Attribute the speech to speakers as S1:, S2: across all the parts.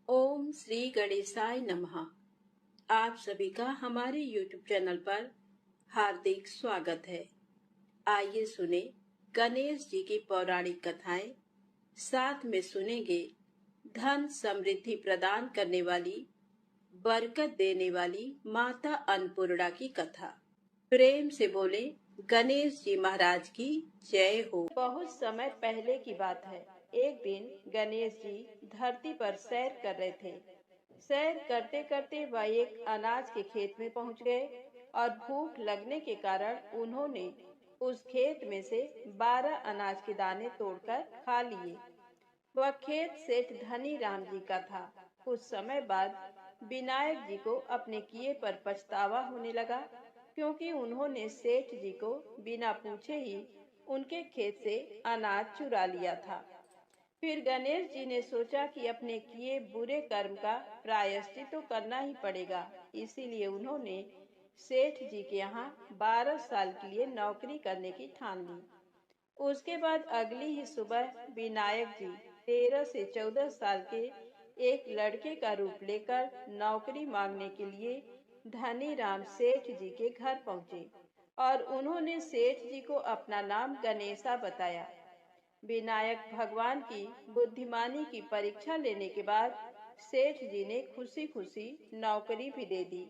S1: ओम श्री गणेशाय नमः। आप सभी का हमारे YouTube चैनल पर हार्दिक स्वागत है। आइए सुने गणेश जी की पौराणिक कथाएं। साथ में सुनेंगे धन समृद्धि प्रदान करने वाली, बरकत देने वाली माता अन्नपूर्णा की कथा। प्रेम से बोले गणेश जी महाराज की जय हो। बहुत समय पहले की बात है। एक दिन गणेश जी धरती पर सैर कर रहे थे। सैर करते करते वह एक अनाज के खेत में पहुंच गए और भूख लगने के कारण उन्होंने उस खेत में से 12 अनाज के दाने तोड़कर खा लिए। वह खेत सेठ धनी राम जी का था। कुछ समय बाद विनायक जी को अपने किए पर पछतावा होने लगा, क्योंकि उन्होंने सेठ जी को बिना पूछे ही उनके खेत से अनाज चुरा लिया था। फिर गणेश जी ने सोचा कि अपने किए बुरे कर्म का प्रायश्चित तो करना ही पड़ेगा। इसीलिए उन्होंने सेठ जी के यहाँ 12 साल के लिए नौकरी करने की ठान ली। उसके बाद अगली ही सुबह विनायक जी 13 से 14 साल के एक लड़के का रूप लेकर नौकरी मांगने के लिए धनी राम सेठ जी के घर पहुंचे और उन्होंने सेठ जी को अपना नाम गणेशा बताया। विनायक भगवान की बुद्धिमानी की परीक्षा लेने के बाद सेठ जी ने खुशी खुशी नौकरी भी दे दी।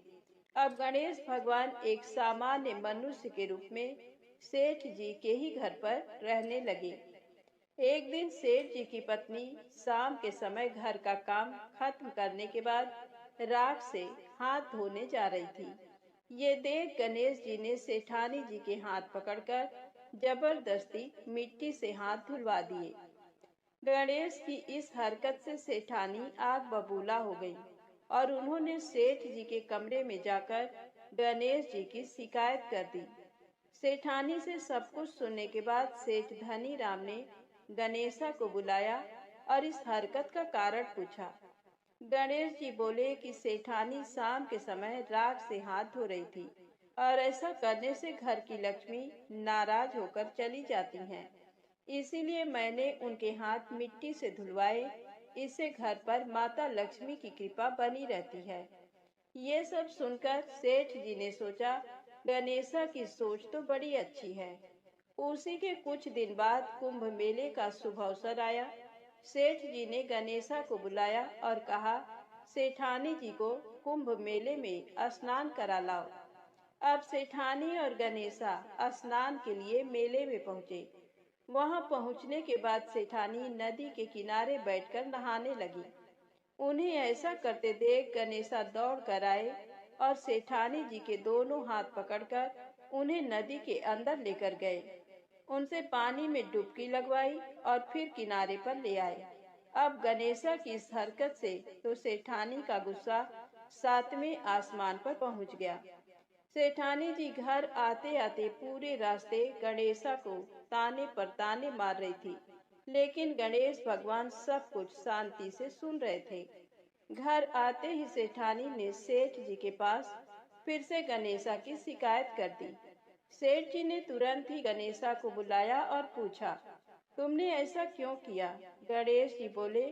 S1: अब गणेश भगवान एक सामान्य मनुष्य के रूप में सेठ जी के ही घर पर रहने लगे। एक दिन सेठ जी की पत्नी शाम के समय घर का काम खत्म करने के बाद राख से हाथ धोने जा रही थी। ये देख गणेश जी ने सेठानी जी के हाथ पकड़कर जबरदस्ती मिट्टी से हाथ धुलवा दिए। गणेश की इस हरकत से सेठानी आग बबूला हो गई और उन्होंने सेठ जी के कमरे में जाकर गणेश जी की शिकायत कर दी। सेठानी से सब कुछ सुनने के बाद सेठ धनी राम ने गणेशा को बुलाया और इस हरकत का कारण पूछा। गणेश जी बोले कि सेठानी शाम के समय राख से हाथ धो रही थी और ऐसा करने से घर की लक्ष्मी नाराज होकर चली जाती हैं। इसीलिए मैंने उनके हाथ मिट्टी से धुलवाए। इससे घर पर माता लक्ष्मी की कृपा बनी रहती है। ये सब सुनकर सेठ जी ने सोचा, गणेशा की सोच तो बड़ी अच्छी है। उसी के कुछ दिन बाद कुंभ मेले का शुभ अवसर आया। सेठ जी ने गणेशा को बुलाया और कहा, सेठानी जी को कुंभ मेले में स्नान करा लाओ। अब सेठानी और गणेशा स्नान के लिए मेले में पहुंचे। वहां पहुंचने के बाद सेठानी नदी के किनारे बैठकर नहाने लगी। उन्हें ऐसा करते देख गणेशा दौड़ कर आए और सेठानी जी के दोनों हाथ पकड़कर उन्हें नदी के अंदर लेकर गए। उनसे पानी में डुबकी लगवाई और फिर किनारे पर ले आए। अब गणेशा की इस हरकत से तो सेठानी का गुस्सा 7वें आसमान पर पहुंच गया। सेठानी जी घर आते आते पूरे रास्ते गणेशा को ताने पर ताने मार रही थी, लेकिन गणेश भगवान सब कुछ शांति से सुन रहे थे। घर आते ही सेठानी ने सेठ जी के पास फिर से गणेशा की शिकायत कर दी। सेठ जी ने तुरंत ही गणेशा को बुलाया और पूछा, तुमने ऐसा क्यों किया? गणेश जी बोले,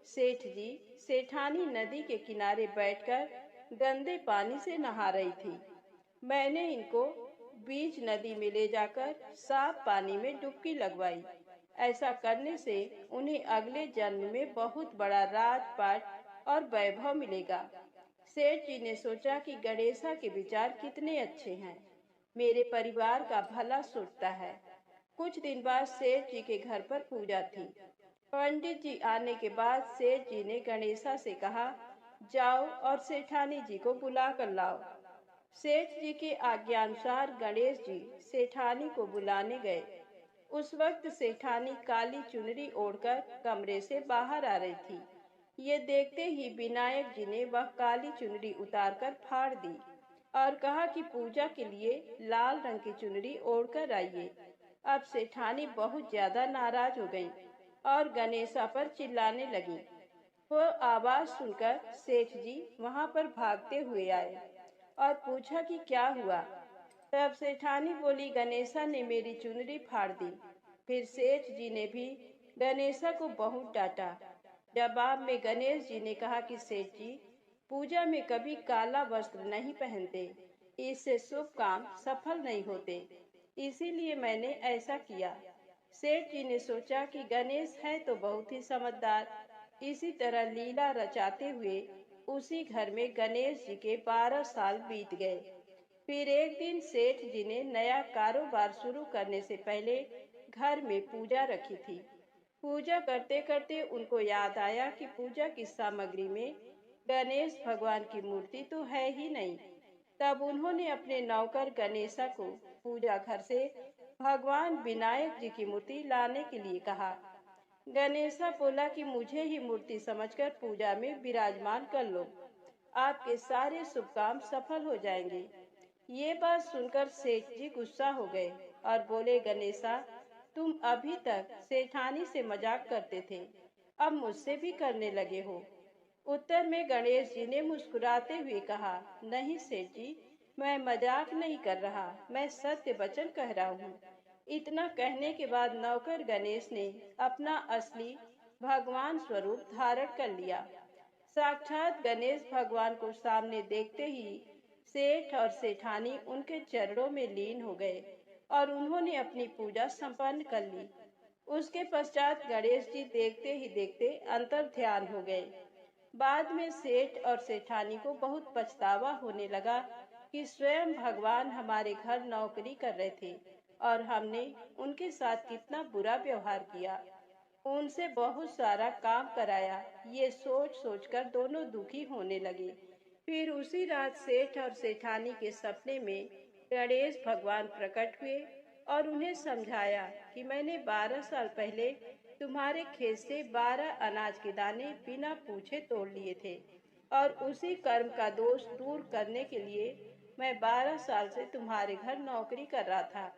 S1: सेठ जी, सेठानी नदी के किनारे बैठकर गंदे पानी से नहा रही थी। मैंने इनको बीच नदी में ले जाकर साफ पानी में डुबकी लगवाई। ऐसा करने से उन्हें अगले जन्म में बहुत बड़ा राजपाट और वैभव मिलेगा। सेठ जी ने सोचा कि गणेशा के विचार कितने अच्छे हैं, मेरे परिवार का भला सोचता है। कुछ दिन बाद सेठ जी के घर पर पूजा थी। पंडित जी आने के बाद सेठ जी ने गणेशा से कहा, जाओ और सेठानी जी को बुला कर लाओ। सेठ जी के आज्ञानुसार गणेश जी सेठानी को बुलाने गए। उस वक्त सेठानी काली चुनरी ओढ़कर कमरे से बाहर आ रही थी। ये देखते ही विनायक जी ने वह काली चुनरी उतारकर फाड़ दी और कहा कि पूजा के लिए लाल रंग की चुनरी ओढ़कर आइए। अब सेठानी बहुत ज्यादा नाराज हो गई और गणेशा पर चिल्लाने लगी। वो आवाज सुनकर सेठ जी वहां पर भागते हुए आए और पूछा कि क्या हुआ। तब सेठानी बोली, गणेशा ने मेरी चुनरी फाड़ दी। फिर सेठ जी ने भी गणेशा को बहुत डांटा। जवाब में गणेश जी ने कहा कि सेठ जी, पूजा में कभी काला वस्त्र नहीं पहनते, इससे शुभ काम सफल नहीं होते, इसीलिए मैंने ऐसा किया। सेठ जी ने सोचा कि गणेश है तो बहुत ही समझदार। इसी तरह लीला रचाते हुए उसी घर में गणेश जी के 12 साल बीत गए। फिर एक दिन सेठ जी ने नया कारोबार शुरू करने से पहले घर में पूजा रखी थी। पूजा करते करते उनको याद आया कि पूजा की सामग्री में गणेश भगवान की मूर्ति तो है ही नहीं। तब उन्होंने अपने नौकर गणेशा को पूजा घर से भगवान विनायक जी की मूर्ति लाने के लिए कहा। गणेशा बोला कि मुझे ही मूर्ति समझकर पूजा में विराजमान कर लो, आपके सारे शुभ काम सफल हो जाएंगे। ये बात सुनकर सेठ जी गुस्सा हो गए और बोले, गणेशा, तुम अभी तक सेठानी से मजाक करते थे, अब मुझसे भी करने लगे हो। उत्तर में गणेश जी ने मुस्कुराते हुए कहा, नहीं सेठ जी, मैं मजाक नहीं कर रहा, मैं सत्य वचन कह रहा हूँ। इतना कहने के बाद नौकर गणेश ने अपना असली भगवान स्वरूप धारण कर लिया। साक्षात गणेश भगवान को सामने देखते ही सेठ और सेठानी उनके चरणों में लीन हो गए और उन्होंने अपनी पूजा संपन्न कर ली। उसके पश्चात गणेश जी देखते ही देखते अंतर ध्यान हो गए। बाद में सेठ और सेठानी को बहुत पछतावा होने लगा कि स्वयं भगवान हमारे घर नौकरी कर रहे थे और हमने उनके साथ कितना बुरा व्यवहार किया, उनसे बहुत सारा काम कराया। ये सोच सोचकर दोनों दुखी होने लगे। फिर उसी रात सेठ और सेठानी के सपने में गणेश भगवान प्रकट हुए और उन्हें समझाया कि मैंने 12 साल पहले तुम्हारे खेत से 12 अनाज के दाने बिना पूछे तोड़ लिए थे और उसी कर्म का दोष दूर करने के लिए मैं 12 साल से तुम्हारे घर नौकरी कर रहा था।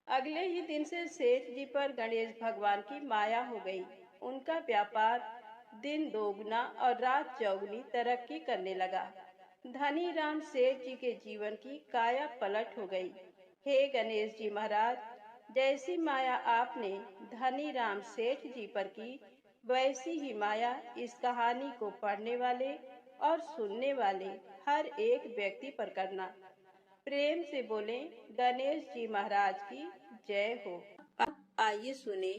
S1: अगले ही दिन से सेठ जी पर गणेश भगवान की माया हो गई। उनका व्यापार दिन दोगुना और रात चौगुनी तरक्की करने लगा। धनी राम सेठ जी के जीवन की काया पलट हो गई। हे गणेश जी महाराज, जैसी माया आपने धनी राम सेठ जी पर की, वैसी ही माया इस कहानी को पढ़ने वाले और सुनने वाले हर एक व्यक्ति पर करना। प्रेम से बोले, गणेश जी महाराज की जय हो। अब आइए सुने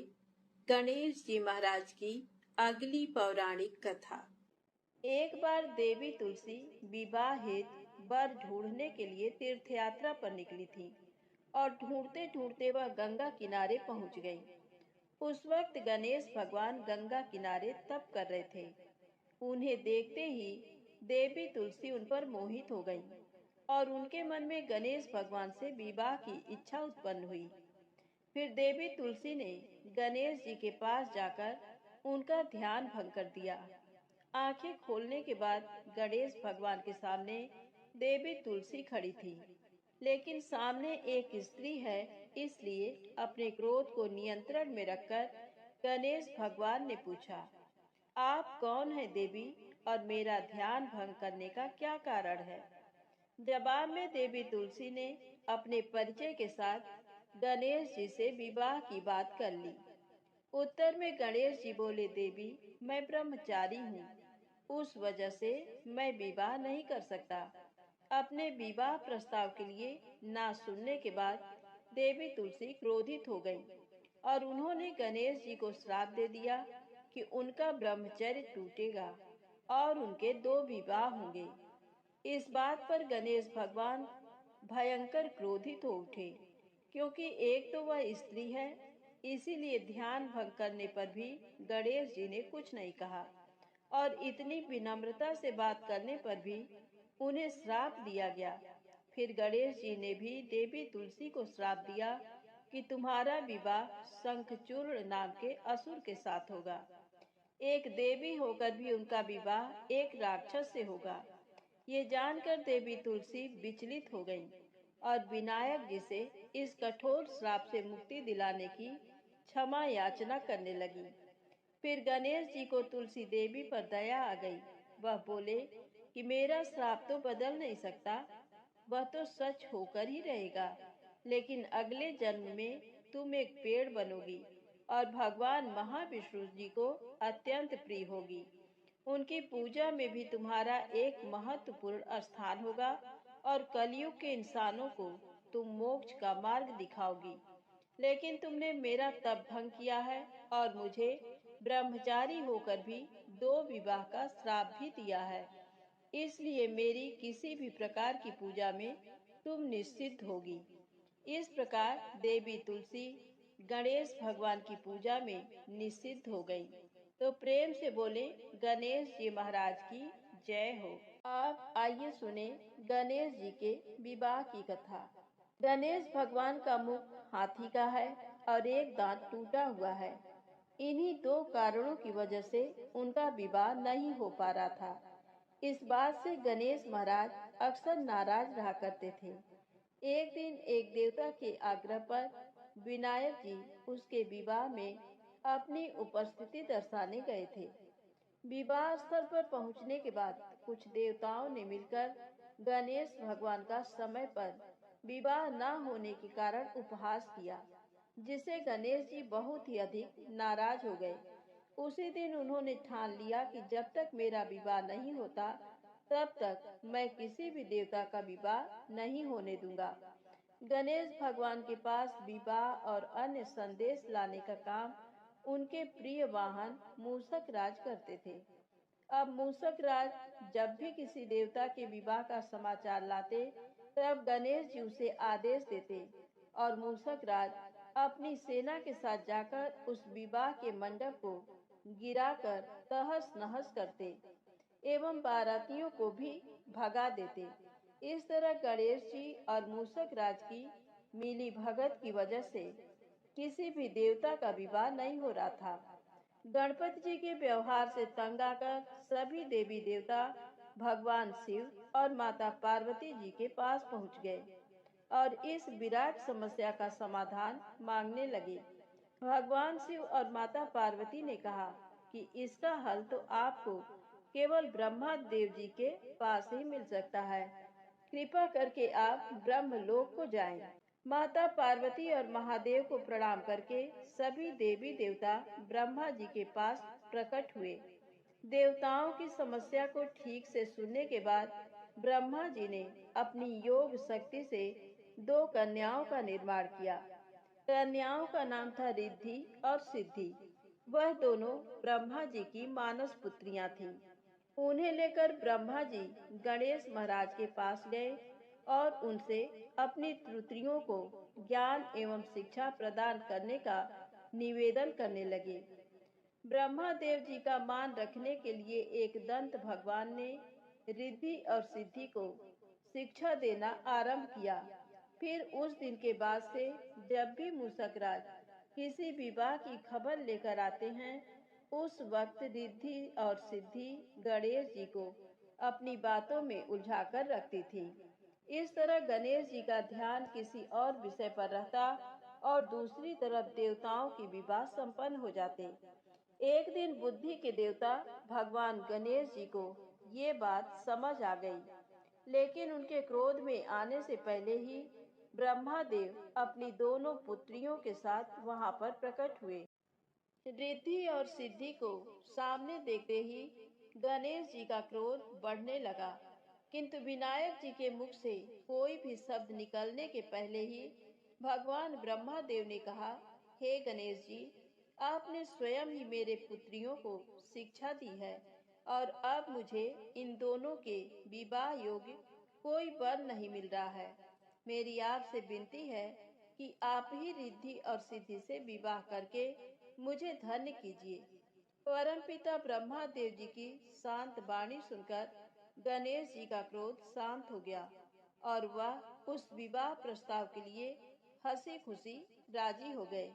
S1: गणेश जी महाराज की अगली पौराणिक कथा। एक बार देवी तुलसी विवाह हेतु वर ढूंढने के लिए तीर्थ यात्रा पर निकली थी और ढूंढते ढूंढते वह गंगा किनारे पहुंच गई। उस वक्त गणेश भगवान गंगा किनारे तप कर रहे थे। उन्हें देखते ही देवी तुलसी उन पर मोहित हो गई और उनके मन में गणेश भगवान से विवाह की इच्छा उत्पन्न हुई। फिर देवी तुलसी ने गणेश जी के पास जाकर उनका ध्यान भंग कर दिया। आंखें खोलने के बाद गणेश भगवान के सामने देवी तुलसी खड़ी थी, लेकिन सामने एक स्त्री है, इसलिए अपने क्रोध को नियंत्रण में रखकर गणेश भगवान ने पूछा, आप कौन है देवी और मेरा ध्यान भंग करने का क्या कारण है? जवाब में देवी तुलसी ने अपने परिचय के साथ गणेश जी से विवाह की बात कर ली। उत्तर में गणेश जी बोले, देवी, मैं ब्रह्मचारी हूँ, उस वजह से मैं विवाह नहीं कर सकता। अपने विवाह प्रस्ताव के लिए ना सुनने के बाद देवी तुलसी क्रोधित हो गई और उन्होंने गणेश जी को श्राप दे दिया कि उनका ब्रह्मचर्य टूटेगा और उनके 2 विवाह होंगे। इस बात पर गणेश भगवान भयंकर क्रोधित हो उठे, क्योंकि एक तो वह स्त्री है, इसीलिए ध्यान भंग करने पर भी गणेश जी ने कुछ नहीं कहा और इतनी विनम्रता से बात करने पर भी उन्हें श्राप दिया गया। फिर गणेश जी ने भी देवी तुलसी को श्राप दिया कि तुम्हारा विवाह शंखचूर्ण नाम के असुर के साथ होगा। एक देवी होकर भी उनका विवाह एक राक्षस से होगा। ये जानकर देवी तुलसी विचलित हो गईं और विनायक जी से इस कठोर श्राप से मुक्ति दिलाने की क्षमा याचना करने लगी। फिर गणेश जी को तुलसी देवी पर दया आ गई। वह बोले कि मेरा श्राप तो बदल नहीं सकता, वह तो सच होकर ही रहेगा, लेकिन अगले जन्म में तुम एक पेड़ बनोगी और भगवान महाविष्णु जी को अत्यंत प्रिय होगी। उनकी पूजा में भी तुम्हारा एक महत्वपूर्ण स्थान होगा और कलयुग के इंसानों को तुम मोक्ष का मार्ग दिखाओगी। लेकिन तुमने मेरा तप भंग किया है और मुझे ब्रह्मचारी होकर भी 2 विवाह का श्राप भी दिया है। इसलिए मेरी किसी भी प्रकार की पूजा में तुम निश्चित होगी। इस प्रकार देवी तुलसी गणेश भगवान की पूजा में निषिद्ध हो गई। तो प्रेम से बोले गणेश जी महाराज की जय हो। आप आइए सुने गणेश जी के विवाह की कथा। गणेश भगवान का मुख हाथी का है और एक दांत टूटा हुआ है। इन्हीं 2 कारणों की वजह से उनका विवाह नहीं हो पा रहा था। इस बात से गणेश महाराज अक्सर नाराज रहा करते थे। एक दिन एक देवता के आग्रह पर विनायक जी उसके विवाह में अपनी उपस्थिति दर्शाने गए थे। विवाह स्थल पर पहुंचने के बाद कुछ देवताओं ने मिलकर गणेश भगवान का समय पर विवाह न होने के कारण उपहास किया, जिससे गणेश जी बहुत ही अधिक नाराज हो गए। उसी दिन उन्होंने ठान लिया कि जब तक मेरा विवाह नहीं होता तब तक मैं किसी भी देवता का विवाह नहीं होने दूंगा। गणेश भगवान के पास विवाह और अन्य संदेश लाने का काम उनके प्रिय वाहन मूषक राज करते थे। अब मूषक राज जब भी किसी देवता के विवाह का समाचार लाते तब गणेश जी उसे आदेश देते और मूषक राज अपनी सेना के साथ जाकर उस विवाह के मंडप को गिराकर तहस नहस करते एवं बारातियों को भी भगा देते। इस तरह गणेश जी और मूषक राज की मिली भगत की वजह से किसी भी देवता का विवाह नहीं हो रहा था। गणपति जी के व्यवहार से तंग आकर सभी देवी देवता भगवान शिव और माता पार्वती जी के पास पहुंच गए और इस विराट समस्या का समाधान मांगने लगे। भगवान शिव और माता पार्वती ने कहा कि इसका हल तो आपको केवल ब्रह्मा देव जी के पास ही मिल सकता है। कृपा करके आप ब्रह्मलोक को जाएं। माता पार्वती और महादेव को प्रणाम करके सभी देवी देवता ब्रह्मा जी के पास प्रकट हुए। देवताओं की समस्या को ठीक से सुनने के बाद ब्रह्मा जी ने अपनी योग शक्ति से 2 कन्याओं का निर्माण किया। कन्याओं का नाम था रिद्धि और सिद्धि। वह दोनों ब्रह्मा जी की मानस पुत्रियां थीं। उन्हें लेकर ब्रह्मा जी गणेश महाराज के पास गए और उनसे अपनी पुत्रियों को ज्ञान एवं शिक्षा प्रदान करने का निवेदन करने लगे। ब्रह्मा देव जी का मान रखने के लिए एक दंत भगवान ने रिद्धि और सिद्धि को शिक्षा देना आरंभ किया। फिर उस दिन के बाद से जब भी मूषक राज किसी विवाह की खबर लेकर आते हैं उस वक्त रिद्धि और सिद्धि गणेश जी को अपनी बातों में उलझाकर रखती थी। इस तरह गणेश जी का ध्यान किसी और विषय पर रहता और दूसरी तरफ देवताओं की विवाह संपन्न हो जाते। एक दिन बुद्धि के देवता भगवान गणेश जी को ये बात समझ आ गई, लेकिन उनके क्रोध में आने से पहले ही ब्रह्मा देव अपनी दोनों पुत्रियों के साथ वहां पर प्रकट हुए। रिद्धि और सिद्धि को सामने देखते ही गणेश जी का क्रोध बढ़ने लगा, किंतु विनायक जी के मुख से कोई भी शब्द निकलने के पहले ही भगवान ब्रह्मा देव ने कहा, हे गणेश जी, आपने स्वयं ही मेरे पुत्रियों को शिक्षा दी है और अब मुझे इन दोनों के विवाह योग्य कोई वर नहीं मिल रहा है। मेरी आपसे विनती है कि आप ही रिद्धि और सिद्धि से विवाह करके मुझे धन्य कीजिए। परमपिता ब्रह्मा देव जी की शांत वाणी सुनकर गणेश जी का क्रोध शांत हो गया और वह उस विवाह प्रस्ताव के लिए हंसी खुशी राजी हो गए।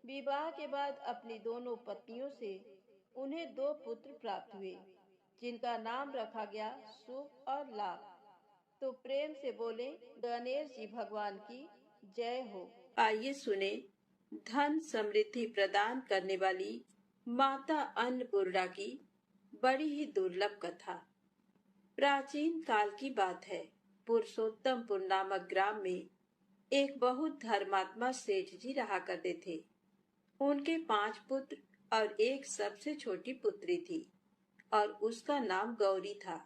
S1: विवाह के बाद अपनी दोनों पत्नियों से उन्हें 2 पुत्र प्राप्त हुए, जिनका नाम रखा गया शुभ और लाभ। तो प्रेम से बोले गणेश जी भगवान की जय हो। आइए सुने धन समृद्धि प्रदान करने वाली माता अन्नपूर्णा की बड़ी ही दुर्लभ कथा। प्राचीन काल की बात है। पुरुषोत्तमपुर नामक ग्राम में एक बहुत धर्मात्मा सेठ जी रहा करते थे। उनके 5 पुत्र और एक सबसे छोटी पुत्री थी और उसका नाम गौरी था।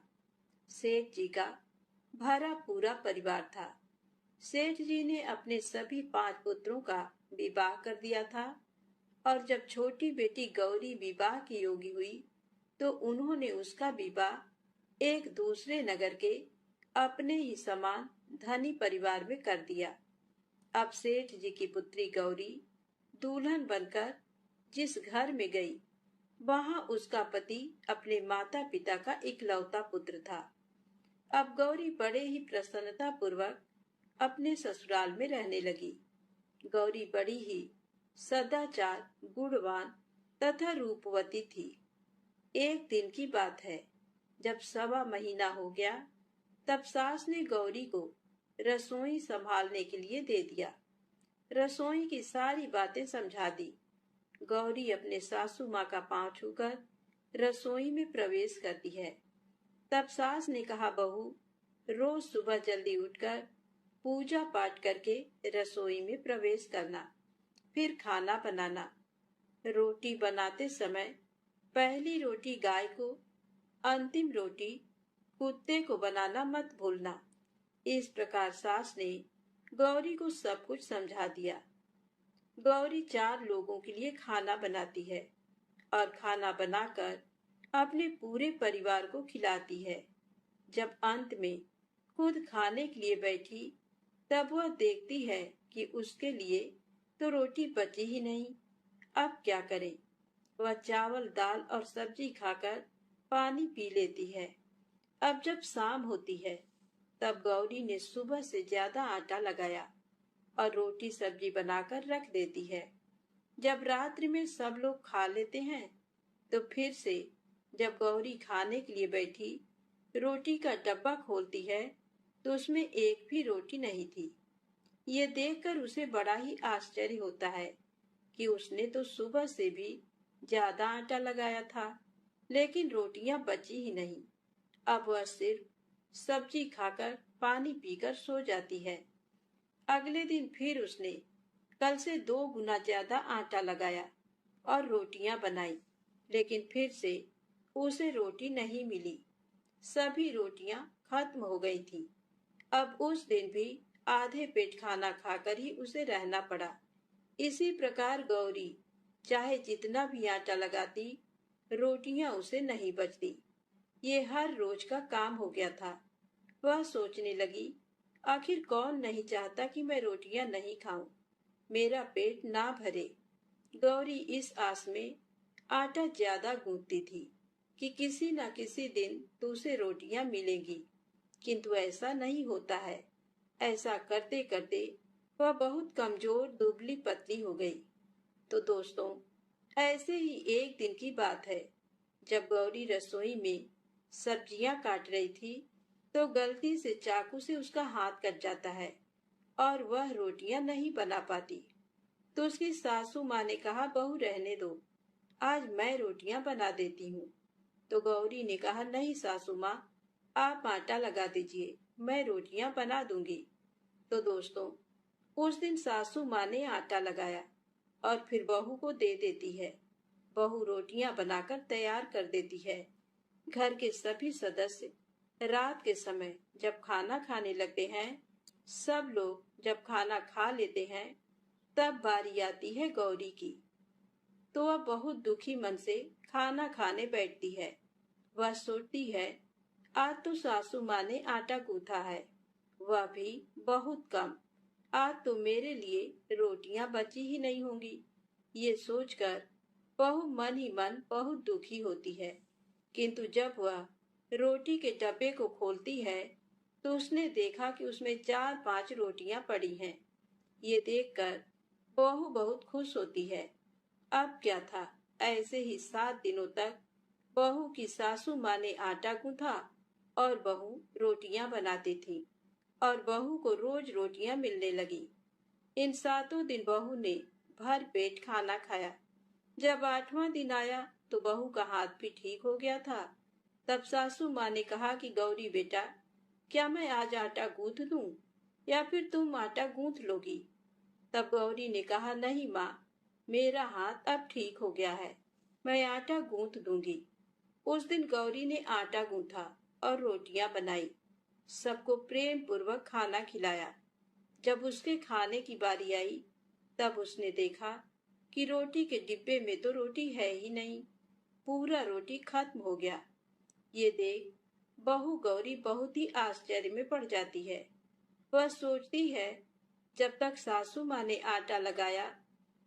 S1: सेठ जी का भरा पूरा परिवार था। सेठ जी ने अपने सभी 5 पुत्रों का विवाह कर दिया था और जब छोटी बेटी गौरी विवाह की योग्य हुई तो उन्होंने उसका विवाह एक दूसरे नगर के अपने ही समान धनी परिवार में कर दिया। अब सेठ जी की पुत्री गौरी दुल्हन बनकर जिस घर में गई, वहां उसका पति अपने माता पिता का इकलौता पुत्र था। अब गौरी बड़े ही प्रसन्नता पूर्वक अपने ससुराल में रहने लगी। गौरी बड़ी ही सदाचार, गुणवान तथा रूपवती थी। एक दिन की बात है, जब 1.25 महीना हो गया, तब सास ने गौरी को रसोई संभालने के लिए दे दिया। रसोई की सारी बातें समझा दी। गौरी अपने सासू माँ का पांव छूकर रसोई में प्रवेश करती है। तब सास ने कहा, बहू, रोज सुबह जल्दी उठकर पूजा पाठ करके रसोई में प्रवेश करना, फिर खाना बनाना। रोटी बनाते समय पहली रोटी गाय को, अंतिम रोटी कुत्ते को बनाना मत भूलना। इस प्रकार सास ने गौरी को सब कुछ समझा दिया। गौरी 4 लोगों के लिए खाना बनाती है और खाना बनाकर अपने पूरे परिवार को खिलाती है। जब अंत में खुद खाने के लिए बैठी, तब वह देखती है कि उसके लिए तो रोटी बची ही नहीं। अब क्या करे? वह चावल, दाल और सब्जी खाकर पानी पी लेती है। अब जब शाम होती है, तब गौरी ने सुबह से ज्यादा आटा लगाया और रोटी सब्जी बनाकर रख देती है। जब रात्रि में सब लोग खा लेते हैं, तो फिर से जब गौरी खाने के लिए बैठी, रोटी का डब्बा खोलती है तो उसमें एक भी रोटी नहीं थी। ये देखकर उसे बड़ा ही आश्चर्य होता है कि उसने तो सुबह से भी ज्यादा आटा लगाया था, लेकिन रोटियां बची ही नहीं। अब वह सिर्फ सब्जी खाकर पानी पीकर सो जाती है। अगले दिन फिर उसने कल से 2 गुना ज्यादा आटा लगाया और रोटियां बनाई, लेकिन फिर से उसे रोटी नहीं मिली। सभी रोटियां खत्म हो गई थी। अब उस दिन भी आधे पेट खाना खाकर ही उसे रहना पड़ा। इसी प्रकार गौरी चाहे जितना भी आटा लगाती, रोटियां उसे नहीं बचती। ये हर रोज का काम हो गया था। वह सोचने लगी, आखिर कौन नहीं चाहता कि मैं रोटियां नहीं खाऊं, मेरा पेट ना भरे। गौरी इस आस में आटा ज्यादा गूंथती थी कि किसी न किसी दिन तो उसे रोटियां मिलेंगी, किंतु ऐसा नहीं होता है। ऐसा करते करते वह बहुत कमजोर, दुबली पतली हो गई। तो दोस्तों, ऐसे ही एक दिन की बात है, जब गौरी रसोई में सब्जियां काट रही थी, तो गलती से चाकू से उसका हाथ कट जाता है और वह रोटियां नहीं बना पाती। तो उसकी सासू माँ ने कहा, बहू रहने दो, आज मैं रोटियां बना देती हूँ। तो गौरी ने कहा, नहीं सासू माँ, आप आटा लगा दीजिए, मैं रोटियां बना दूंगी। तो दोस्तों, उस दिन सासू माँ ने आटा लगाया और फिर बहू को दे देती है। बहू रोटियां बनाकर तैयार कर देती है। घर के सभी सदस्य रात के समय जब खाना खाने लगते हैं, सब लोग जब खाना खा लेते हैं, तब बारी आती है गौरी की। तो वह बहुत दुखी मन से खाना खाने बैठती है। वह सोचती है, आज तो सासू माँ ने आटा गूंथा है, वह भी बहुत कम। आज तो मेरे लिए रोटियां बची ही नहीं होंगी। ये सोचकर बहू मन ही मन बहुत दुखी होती है। किंतु जब वह रोटी के डब्बे को खोलती है, तो उसने देखा कि उसमें 4-5 रोटियां पड़ी हैं। ये देखकर बहू बहुत खुश होती है। अब क्या था, ऐसे ही 7 दिनों तक बहू की सासू माँ ने आटा गूंथा और बहू रोटियां बनाती थी और बहू को रोज रोटियां मिलने लगी। इन 7 दिन बहू ने भर पेट खाना खाया। जब 8वां दिन आया तो बहू का हाथ भी ठीक हो गया था। तब सासू माँ ने कहा कि गौरी बेटा, क्या मैं आज आटा गूंथ दूं या फिर तुम आटा गूंथ लोगी? तब गौरी ने कहा, नहीं माँ, मेरा हाथ अब ठीक हो गया है, मैं आटा गूंथ दूंगी। उस दिन गौरी ने आटा गूंथा और रोटियां बनाई, सबको प्रेम पूर्वक खाना खिलाया। जब उसके खाने की बारी आई, तब उसने देखा कि रोटी के डिब्बे में तो रोटी है ही नहीं, पूरा रोटी खत्म हो गया। ये देख बहू गौरी बहुत ही आश्चर्य में पड़ जाती है। वह सोचती है, जब तक सासू माँ ने आटा लगाया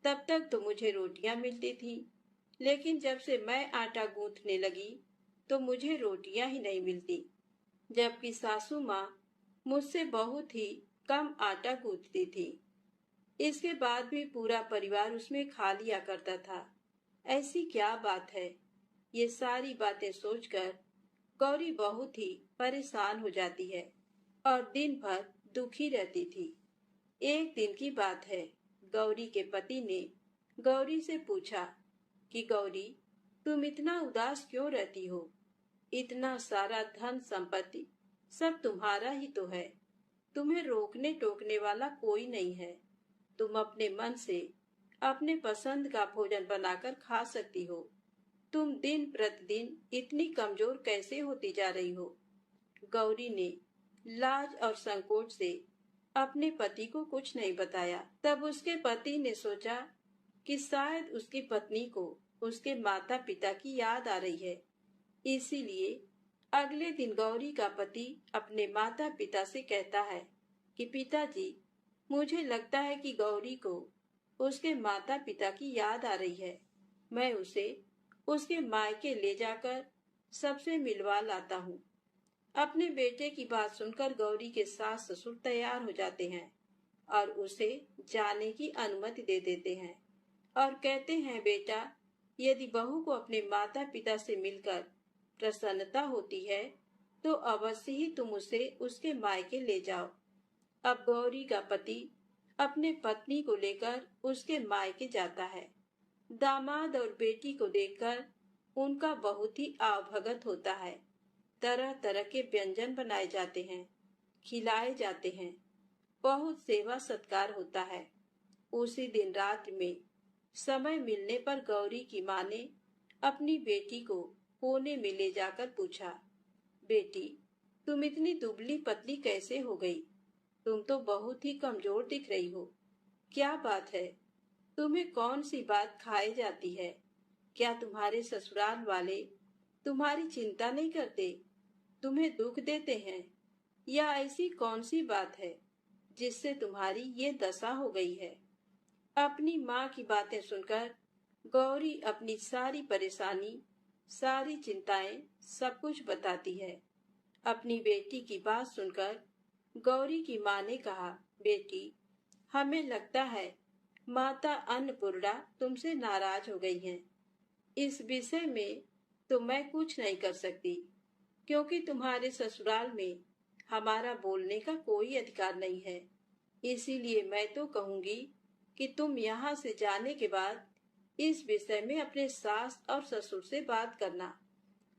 S1: तब तक तो मुझे रोटियां मिलती थी, लेकिन जब से मैं आटा गूंथने लगी तो मुझे रोटियां ही नहीं मिलती, जबकि सासू माँ मुझसे बहुत ही कम आटा गूंथती थी। इसके बाद भी पूरा परिवार उसमें खा लिया करता था। ऐसी क्या बात है? ये सारी बातें सोचकर गौरी बहुत ही परेशान हो जाती है और दिन भर दुखी रहती थी। एक दिन की बात है, गौरी के पति ने गौरी से पूछा कि गौरी, तुम इतना उदास क्यों रहती हो? इतना सारा धन संपत्ति सब तुम्हारा ही तो है, तुम्हें रोकने टोकने वाला कोई नहीं है। तुम अपने मन से अपने पसंद का भोजन बनाकर खा सकती हो। तुम दिन प्रतिदिन इतनी कमजोर कैसे होती जा रही हो? गौरी ने लाज और संकोच से अपने पति को कुछ नहीं बताया। तब उसके पति ने सोचा कि शायद उसकी पत्नी को उसके माता पिता की याद आ रही है। इसीलिए अगले दिन गौरी का पति अपने माता पिता से कहता है कि पिताजी, मुझे लगता है कि गौरी को उसके माता पिता की याद आ रही है। मैं उसे उसके मायके ले जाकर सबसे मिलवा लाता हूँ। अपने बेटे की बात सुनकर गौरी के सास ससुर तैयार हो जाते हैं और उसे जाने की अनुमति दे देते हैं और कहते हैं, बेटा, यदि बहू को अपने माता पिता से मिलकर प्रसन्नता होती है तो अवश्य ही तुम उसे उसके मायके ले जाओ। अब गौरी का पति अपने पत्नी को लेकर उसके मायके जाता है। दामाद और बेटी को देखकर उनका बहुत ही आवभगत होता है। तरह तरह के व्यंजन बनाए जाते हैं, खिलाए जाते हैं, बहुत सेवा सत्कार होता है। उसी दिन रात में समय मिलने पर गौरी की माँ ने अपनी बेटी को कोने में ले जाकर पूछा, बेटी, तुम इतनी दुबली पतली कैसे हो गई? तुम तो बहुत ही कमजोर दिख रही हो। क्या बात है? तुम्हें कौन सी बात खाई जाती है? क्या तुम्हारे ससुराल वाले तुम्हारी चिंता नहीं करते, तुम्हें दुख देते हैं? या ऐसी कौन सी बात है जिससे तुम्हारी ये दशा हो गई है? अपनी माँ की बातें सुनकर गौरी अपनी सारी परेशानी, सारी चिंताएं, सब कुछ बताती है। अपनी बेटी की बात सुनकर गौरी की माँ ने कहा, बेटी, हमें लगता है माता अन्नपूर्णा तुमसे नाराज हो गई हैं। इस विषय में तो मैं कुछ नहीं कर सकती, क्योंकि तुम्हारे ससुराल में हमारा बोलने का कोई अधिकार नहीं है। इसीलिए मैं तो कहूंगी कि तुम यहाँ से जाने के बाद इस विषय में अपने सास और ससुर से बात करना।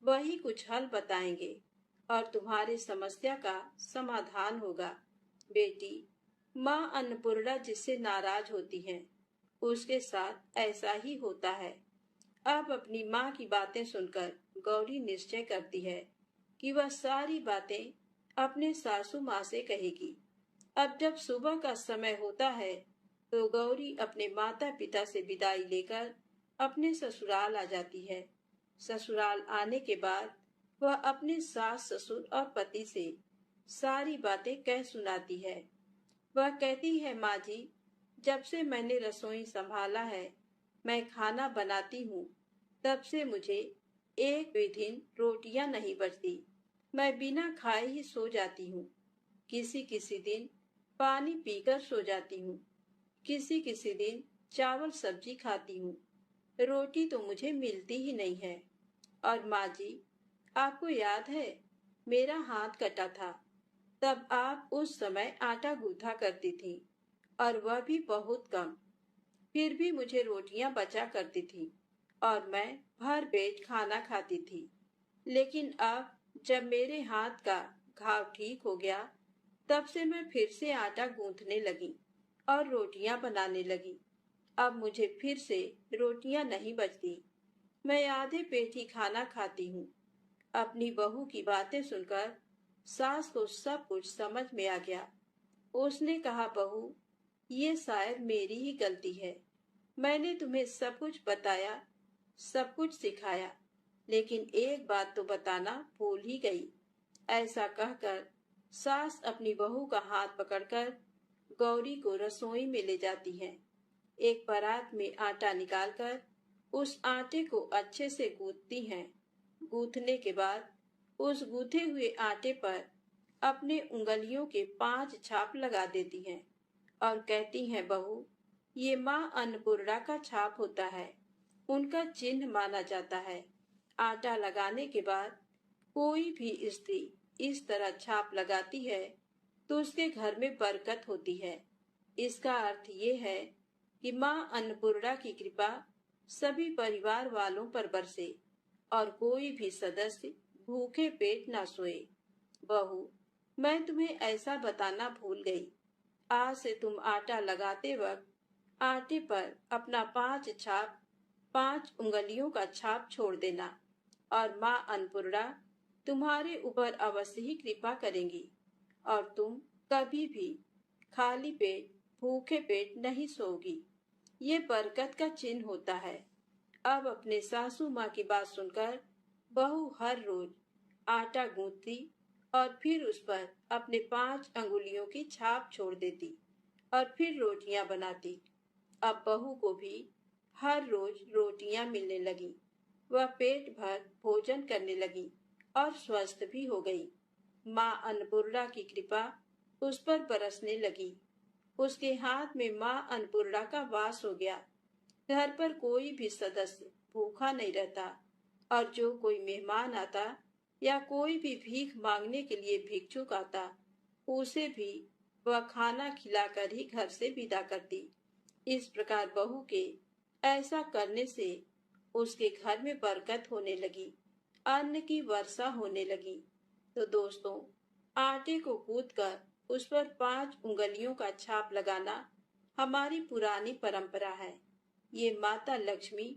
S1: वही कुछ हल बताएंगे और तुम्हारी समस्या का समाधान होगा। बेटी, माँ अन्नपूर्णा जिससे नाराज होती हैं, उसके साथ ऐसा ही होता है। अब अपनी माँ की बातें सुनकर गौरी निश्चय करती है कि वह सारी बातें अपने सासू माँ से कहेगी। अब जब सुबह का समय होता है तो गौरी अपने माता पिता से विदाई लेकर अपने ससुराल आ जाती है। ससुराल आने के बाद वह अपने सास ससुर और पति से सारी बातें कह सुनाती है। वह कहती है, माँ जी, जब से मैंने रसोई संभाला है, मैं खाना बनाती हूँ, तब से मुझे एक भी दिन रोटियां नहीं बचती। मैं बिना खाए ही सो जाती हूँ। किसी किसी दिन पानी पीकर सो जाती हूँ। किसी किसी दिन चावल सब्जी खाती हूँ। रोटी तो मुझे मिलती ही नहीं है। और माँ जी, आपको याद है, मेरा हाथ कटा था, तब आप उस समय आटा गूंथा करती थी, और वह भी बहुत कम। फिर भी मुझे रोटियां बचा करती थी और मैं भर पेट खाना खाती थी। लेकिन अब जब मेरे हाथ का घाव ठीक हो गया, तब से मैं फिर से आटा गूंथने लगी और रोटियां बनाने लगी। अब मुझे फिर से रोटियां नहीं बचती। मैं आधे पेट ही खाना खाती हूँ। अपनी बहू की बातें सुनकर सास को सब कुछ समझ में आ गया। उसने कहा, बहू, ये शायद मेरी ही गलती है। मैंने तुम्हें सब कुछ बताया, सब कुछ सिखाया, लेकिन एक बात तो बताना भूल ही गई। ऐसा कहकर सास अपनी बहू का हाथ पकड़कर गौरी को रसोई में ले जाती है। एक परात में आटा निकालकर उस आटे को अच्छे से गूंथती हैं। गूंथने के बाद उस गूंथे हुए आटे पर अपने उंगलियों के 5 छाप लगा देती हैं और कहती हैं, बहू, ये माँ अन्नपूर्णा का छाप होता है, उनका चिन्ह माना जाता है। आटा लगाने के बाद कोई भी स्त्री इस तरह छाप लगाती है तो उसके घर में बरकत होती है। इसका अर्थ ये है कि माँ अन्नपूर्णा की कृपा सभी परिवार वालों पर बरसे और कोई भी सदस्य भूखे पेट ना सोए। बहू, मैं तुम्हें ऐसा बताना भूल गई। आज से तुम आटा लगाते वक्त आटे पर अपना 5 छाप, 5 उंगलियों का छाप छोड़ देना और माँ अन्नपूर्णा तुम्हारे ऊपर अवश्य ही कृपा करेंगी और तुम कभी भी खाली पेट, भूखे पेट नहीं सोओगी। ये बरकत का चिन्ह होता है। अब अपने सासू माँ की बात सुनकर बहू हर रोज आटा गूंथती और फिर उस पर अपने 5 अंगुलियों की छाप छोड़ देती और फिर रोटियां बनाती। अब बहू को भी हर रोज रोटियां मिलने लगी। वह पेट भर भोजन करने लगी और स्वस्थ भी हो गई। माँ अन्नपूर्णा की कृपा उस पर बरसने लगी। उसके हाथ में माँ अन्नपूर्णा का वास हो गया। घर पर कोई भी सदस्य भूखा नहीं रहता और जो कोई मेहमान आता या कोई भी भीख मांगने के लिए भिक्षुक आता, उसे भी वह खाना खिलाकर ही घर से विदा करती। इस प्रकार बहू के ऐसा करने से उसके घर में बरकत होने लगी, अन्न की वर्षा होने लगी। तो दोस्तों, आटे को गूंथकर उस पर 5 उंगलियों का छाप लगाना हमारी पुरानी परंपरा है। ये माता लक्ष्मी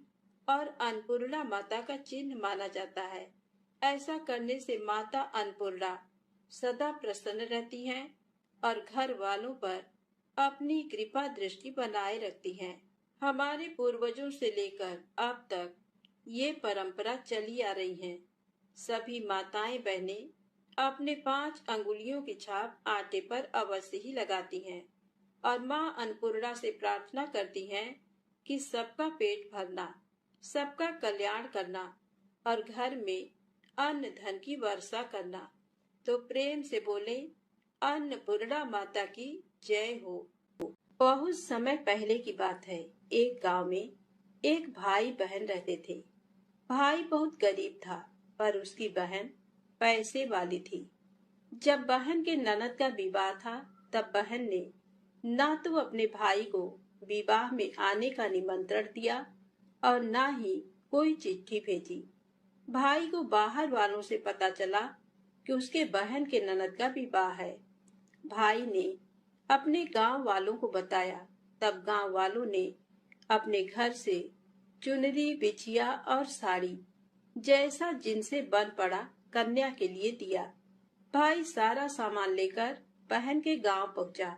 S1: और अन्नपूर्णा माता का चिन्ह माना जाता है। ऐसा करने से माता अन्नपूर्णा सदा प्रसन्न रहती हैं और घर वालों पर अपनी कृपा दृष्टि बनाए रखती हैं। हमारे पूर्वजों से लेकर अब तक ये परंपरा चली आ रही है। सभी माताएं बहनें अपने 5 अंगुलियों की छाप आटे पर अवश्य ही लगाती हैं और माँ अन्नपूर्णा से प्रार्थना करती हैं कि सबका पेट भरना, सबका कल्याण करना और घर में अन्न धन की वर्षा करना। तो प्रेम से बोले, अन्नपूर्णा माता की जय हो। बहुत समय पहले की बात है। एक गांव में एक भाई बहन रहते थे। भाई बहुत गरीब था पर उसकी बहन पैसे वाली थी। जब बहन के ननद का विवाह था तब बहन ने ना तो अपने भाई को विवाह में आने का निमंत्रण दिया और ना ही कोई चिट्ठी भेजी। भाई को बाहर वालों से पता चला कि उसके बहन के ननद का विवाह है। भाई ने अपने गांव वालों को बताया। तब गांव वालों ने अपने घर से चुनरी, बिछिया और साड़ी जैसा जिनसे बन पड़ा कन्या के लिए दिया। भाई सारा सामान लेकर बहन के गांव पहुंचा।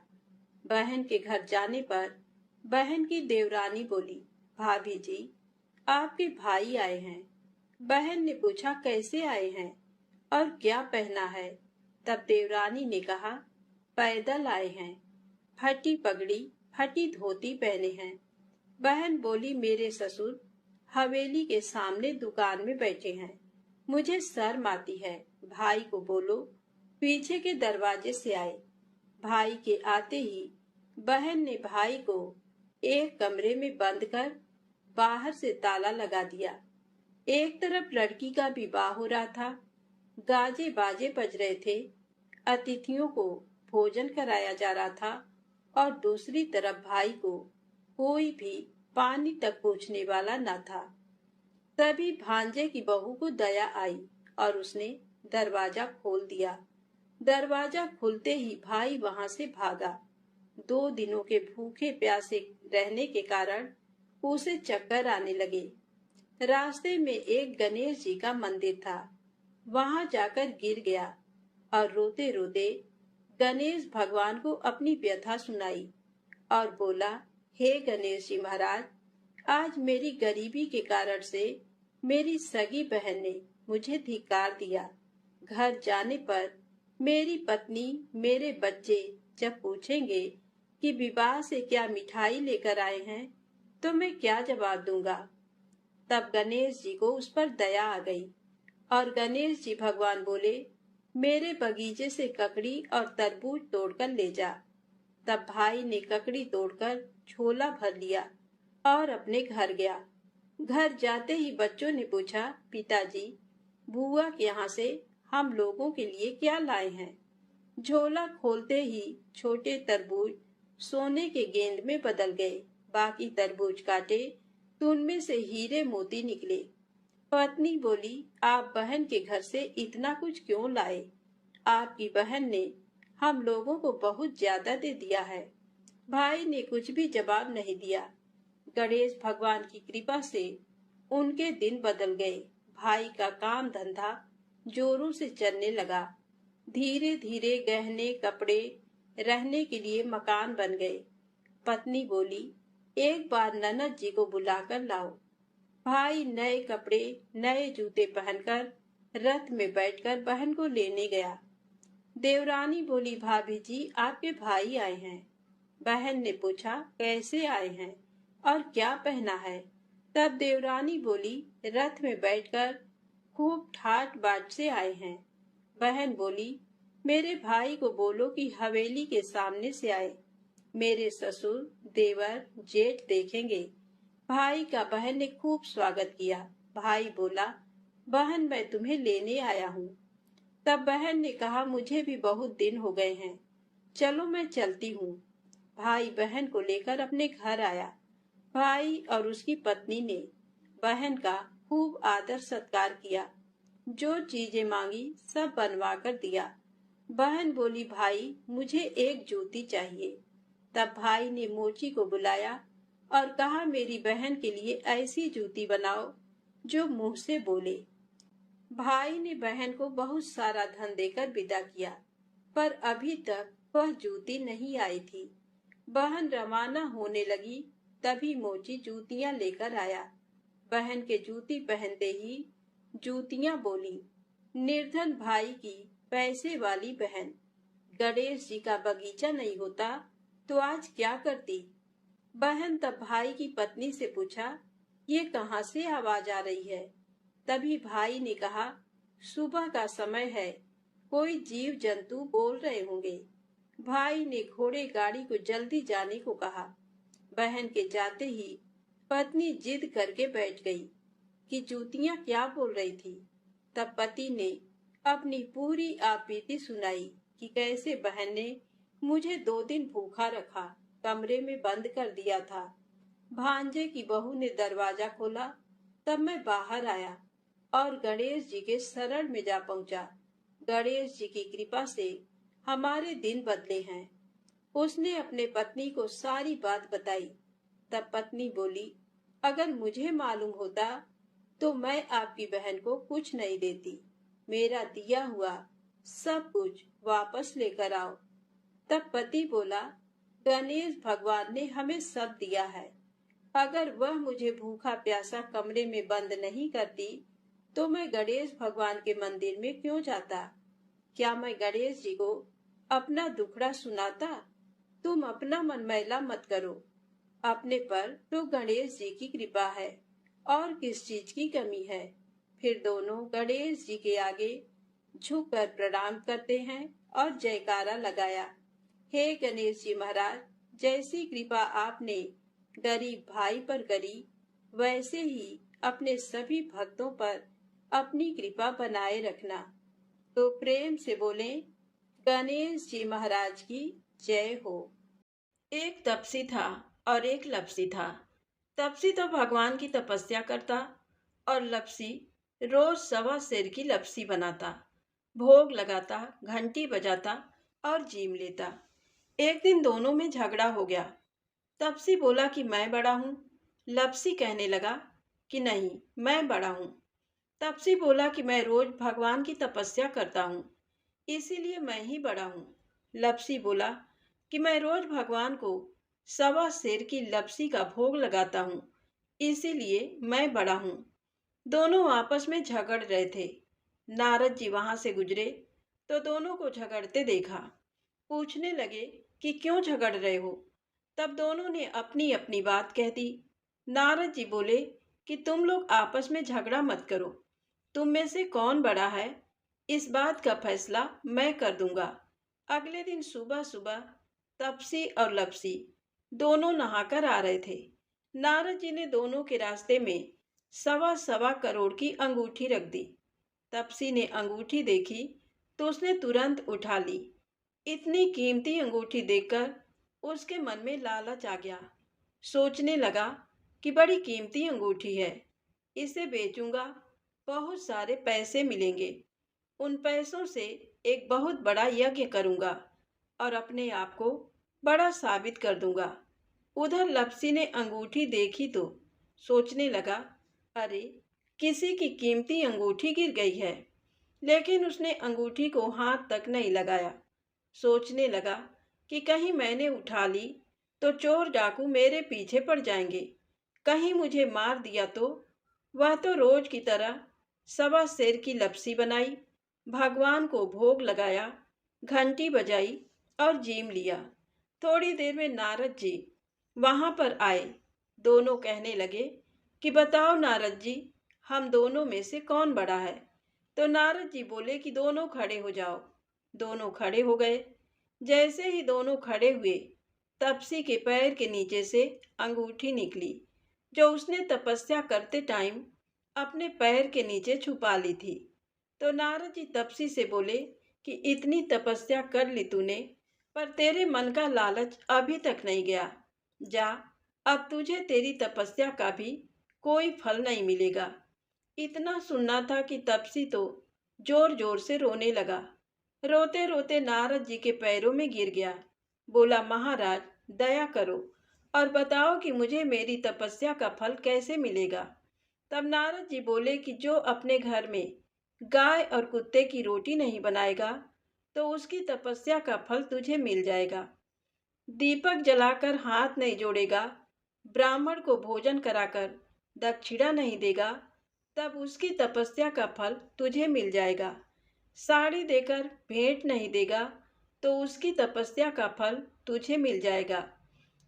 S1: बहन के घर जाने पर बहन की देवरानी बोली, भाभी जी, आपके भाई आए हैं। बहन ने पूछा, कैसे आए हैं और क्या पहना है? तब देवरानी ने कहा, पैदल आए हैं, फटी पगड़ी, फटी धोती पहने हैं। बहन बोली, मेरे ससुर हवेली के सामने दुकान में बैठे हैं, मुझे शर्म आती है। भाई को बोलो पीछे के दरवाजे से आए। भाई के आते ही बहन ने भाई को एक कमरे में बंद कर बाहर से ताला लगा दिया। एक तरफ लड़की का विवाह हो रहा था, गाजे बाजे बज रहे थे, अतिथियों को भोजन कराया जा रहा था और दूसरी तरफ भाई को कोई भी पानी तक पूछने वाला न था। तभी भांजे की बहू को दया आई और उसने दरवाजा खोल दिया। दरवाजा खुलते ही भाई वहां से भागा। 2 दिनों के भूखे प्यासे रहने के कारण उसे चक्कर आने लगे। रास्ते में एक गणेश जी का मंदिर था। वहां जाकर गिर गया और रोते रोते गणेश भगवान को अपनी व्यथा सुनाई और बोला, हे गणेश जी महाराज, आज मेरी गरीबी के कारण से मेरी सगी बहन ने मुझे धिक्कार दिया। घर जाने पर मेरी पत्नी, मेरे बच्चे जब पूछेंगे कि विवाह से क्या मिठाई लेकर आए हैं, तो मैं क्या जवाब दूंगा। तब गणेश जी को उस पर दया आ गई और गणेश जी भगवान बोले, मेरे बगीचे से ककड़ी और तरबूज तोड़कर ले जा। तब भाई ने ककड़ी तोड़कर झोला भर लिया और अपने घर गया। घर जाते ही बच्चों ने पूछा, पिताजी, बुआ के यहाँ से हम लोगों के लिए क्या लाए हैं। झोला खोलते ही छोटे तरबूज सोने के गेंद में बदल गए। बाकी तरबूज काटे तो उनमें से हीरे मोती निकले। पत्नी बोली, आप बहन के घर से इतना कुछ क्यों लाए? आपकी बहन ने हम लोगों को बहुत ज्यादा दे दिया है। भाई ने कुछ भी जवाब नहीं दिया। गणेश भगवान की कृपा से उनके दिन बदल गए। भाई का काम धंधा जोरों से चलने लगा। धीरे धीरे गहने, कपड़े, रहने के लिए मकान बन गए। पत्नी बोली, एक बार ननद जी को बुलाकर लाओ। भाई नए कपड़े, नए जूते पहनकर रथ में बैठकर बहन को लेने गया। देवरानी बोली, भाभी जी, आपके भाई आए हैं। बहन ने पूछा, कैसे आए हैं और क्या पहना है? तब देवरानी बोली, रथ में बैठकर खूब ठाट बाट से आए हैं। बहन बोली, मेरे भाई को बोलो कि हवेली के सामने से आए। मेरे ससुर, देवर, जेठ देखेंगे। भाई का बहन ने खूब स्वागत किया। भाई बोला, बहन, मैं तुम्हें लेने आया हूँ। तब बहन ने कहा, मुझे भी बहुत दिन हो गए हैं, चलो मैं चलती हूँ। भाई बहन को लेकर अपने घर आया। भाई और उसकी पत्नी ने बहन का खूब आदर सत्कार किया। जो चीजें मांगी सब बनवा कर दिया। बहन बोली, भाई, मुझे एक जूती चाहिए। तब भाई ने मोची को बुलाया और कहा, मेरी बहन के लिए ऐसी जूती बनाओ जो मुंह से बोले। भाई ने बहन को बहुत सारा धन देकर विदा किया, पर अभी तक वह जूती नहीं आई थी। बहन रवाना होने लगी, तभी मोची जूतियां लेकर आया। बहन के जूती पहनते ही जूतियां बोली, निर्धन भाई की पैसे वाली बहन, गणेश जी का बगीचा नहीं होता तो आज क्या करती। बहन तब भाई की पत्नी से पूछा, ये कहाँ से आवाज आ रही है? तभी भाई ने कहा, सुबह का समय है, कोई जीव जंतु बोल रहे होंगे। भाई ने घोड़े गाड़ी को जल्दी जाने को कहा। बहन के जाते ही पत्नी जिद करके बैठ गई कि जूतियां क्या बोल रही थी। तब पति ने अपनी पूरी आपबीती सुनाई कि कैसे बहन ने मुझे 2 दिन भूखा रखा, कमरे में बंद कर दिया था। भांजे की बहू ने दरवाजा खोला, तब मैं बाहर आया और गणेश जी के शरण में जा पहुंचा। गणेश जी की कृपा से हमारे दिन बदले हैं। उसने अपने पत्नी को सारी बात बताई। तब पत्नी बोली, अगर मुझे मालूम होता तो मैं आपकी बहन को कुछ नहीं देती। मेरा दिया हुआ सब कुछ वापस लेकर आओ। तब पति बोला, गणेश भगवान ने हमें सब दिया है। अगर वह मुझे भूखा प्यासा कमरे में बंद नहीं करती तो मैं गणेश भगवान के मंदिर में क्यों जाता? क्या मैं गणेश जी को अपना दुखड़ा सुनाता? तुम अपना मन मैला मत करो। अपने पर तो गणेश जी की कृपा है और किस चीज की कमी है। फिर दोनों गणेश जी के आगे झुककर प्रणाम करते हैं और जयकारा लगाया। हे गणेश जी महाराज, जैसी कृपा आपने गरीब भाई पर करी, वैसे ही अपने सभी भक्तों पर अपनी कृपा बनाए रखना। तो प्रेम से बोले, गणेश जी महाराज की जय हो। एक तपसी था और एक लपसी था। तपसी तो भगवान की तपस्या करता और लपसी रोज 1.25 सेर की लपसी बनाता, भोग लगाता, घंटी बजाता और जीम लेता। एक दिन दोनों में झगड़ा हो गया। तपसी बोला कि मैं बड़ा हूँ। लपसी कहने लगा कि नहीं, मैं बड़ा हूँ। तपसी बोला कि मैं रोज भगवान की तपस्या करता हूँ, इसीलिए मैं ही बड़ा हूँ। लपसी बोला कि मैं रोज भगवान को सवा सेर की लपसी का भोग लगाता हूँ, इसीलिए मैं बड़ा हूँ। दोनों आपस में झगड़ रहे थे। नारद जी वहां से गुजरे तो दोनों को झगड़ते देखा। पूछने लगे कि क्यों झगड़ रहे हो। तब दोनों ने अपनी अपनी बात कह दी। नारद जी बोले कि तुम लोग आपस में झगड़ा मत करो। तुम में से कौन बड़ा है, इस बात का फैसला मैं कर दूंगा। अगले दिन सुबह सुबह तपसी और लपसी दोनों नहाकर आ रहे थे। नारद जी ने दोनों के रास्ते में सवा सवा करोड़ की अंगूठी रख दी। तपसी ने अंगूठी देखी तो उसने तुरंत उठा ली। इतनी कीमती अंगूठी देखकर उसके मन में लालच आ गया। सोचने लगा कि बड़ी कीमती अंगूठी है, इसे बेचूंगा, बहुत सारे पैसे मिलेंगे। उन पैसों से एक बहुत बड़ा यज्ञ करूंगा और अपने आप को बड़ा साबित कर दूंगा। उधर लपसी ने अंगूठी देखी तो सोचने लगा, अरे, किसी की कीमती अंगूठी गिर गई है। लेकिन उसने अंगूठी को हाथ तक नहीं लगाया। सोचने लगा कि कहीं मैंने उठा ली तो चोर डाकू मेरे पीछे पड़ जाएंगे, कहीं मुझे मार दिया तो। वह तो रोज की तरह सवा सेर की लपसी बनाई, भगवान को भोग लगाया, घंटी बजाई और जीम लिया। थोड़ी देर में नारद जी वहां पर आए। दोनों कहने लगे कि बताओ नारद जी, हम दोनों में से कौन बड़ा है। तो नारद जी बोले कि दोनों खड़े हो जाओ। दोनों खड़े हो गए। जैसे ही दोनों खड़े हुए, तपसी के पैर के नीचे से अंगूठी निकली, जो उसने तपस्या करते टाइम अपने पैर के नीचे छुपा ली थी। तो नारद जी तपसी से बोले कि इतनी तपस्या कर ली तूने, पर तेरे मन का लालच अभी तक नहीं गया। जा, अब तुझे तेरी तपस्या का भी कोई फल नहीं मिलेगा। इतना सुनना था कि तपसी तो जोर जोर से रोने लगा। रोते रोते नारद जी के पैरों में गिर गया। बोला, महाराज, दया करो और बताओ कि मुझे मेरी तपस्या का फल कैसे मिलेगा। तब नारद जी बोले कि जो अपने घर में गाय और कुत्ते की रोटी नहीं बनाएगा तो उसकी तपस्या का फल तुझे मिल जाएगा। दीपक जलाकर हाथ नहीं जोड़ेगा, ब्राह्मण को भोजन कराकर दक्षिणा नहीं देगा, तब उसकी तपस्या का फल तुझे मिल जाएगा। साड़ी देकर भेंट नहीं देगा तो उसकी तपस्या का फल तुझे मिल जाएगा।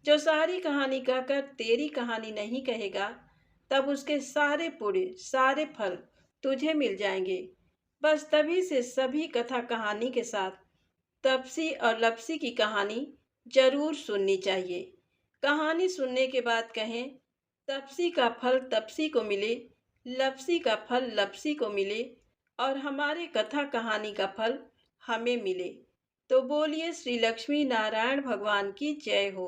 S1: जो सारी कहानी कहकर तेरी कहानी नहीं कहेगा, तब उसके सारे पुण्य सारे फल तुझे मिल जाएंगे। बस तभी से सभी कथा कहानी के साथ तपसी और लपसी की कहानी जरूर सुननी चाहिए। कहानी सुनने के बाद कहें, तपसी का फल तपसी को मिले, लपसी का फल लपसी को मिले और हमारे कथा कहानी का फल हमें मिले। तो बोलिए श्री लक्ष्मी नारायण भगवान की जय हो।